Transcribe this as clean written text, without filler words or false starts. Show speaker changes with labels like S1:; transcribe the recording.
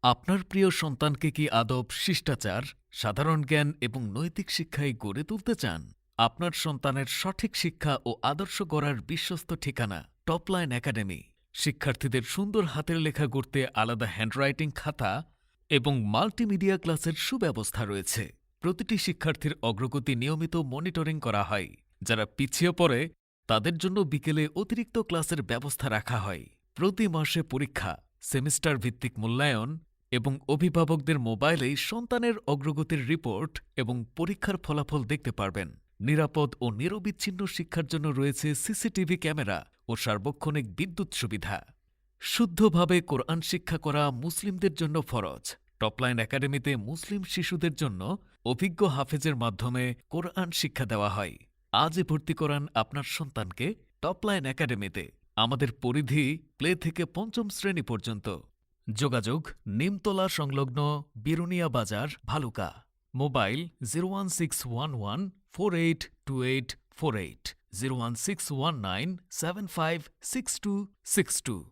S1: আপনার প্রিয় সন্তানকে কি আদব শিষ্টাচার, সাধারণ জ্ঞান এবং নৈতিক শিক্ষায় গড়ে তুলতে চান? আপনার সন্তানের সঠিক শিক্ষা ও আদর্শ গড়ার বিশ্বস্ত ঠিকানা টপলাইন একাডেমি। শিক্ষার্থীদের সুন্দর হাতের লেখা গড়তে আলাদা হ্যান্ডরাইটিং খাতা এবং মাল্টিমিডিয়া ক্লাসের সুব্যবস্থা রয়েছে। প্রতিটি শিক্ষার্থীর অগ্রগতি নিয়মিত মনিটরিং করা হয়। যারা পিছিয়ে পড়ে তাদের জন্য বিকেলে অতিরিক্ত ক্লাসের ব্যবস্থা রাখা হয়। প্রতি মাসে পরীক্ষা, সেমিস্টার ভিত্তিক মূল্যায়ন এবং অভিভাবকদের মোবাইলেই সন্তানের অগ্রগতির রিপোর্ট এবং পরীক্ষার ফলাফল দেখতে পারবেন। নিরাপদ ও নিরবিচ্ছিন্ন শিক্ষার জন্য রয়েছে সিসিটিভি ক্যামেরা ও সার্বক্ষণিক বিদ্যুৎ সুবিধা। শুদ্ধভাবে কোরআন শিক্ষা করা মুসলিমদের জন্য ফরজ। টপলাইন একাডেমিতে মুসলিম শিশুদের জন্য অভিজ্ঞ হাফেজের মাধ্যমে কোরআন শিক্ষা দেওয়া হয়। আজই ভর্তি করান আপনার সন্তানকে টপলাইন একাডেমিতে। আমাদের পরিধি প্লে থেকে পঞ্চম শ্রেণী পর্যন্ত। যোগাযোগ নিমতলা সংলগ্ন বিরুনিয়া বাজার, ভালুকা। মোবাইল 01611482848, 01619756262।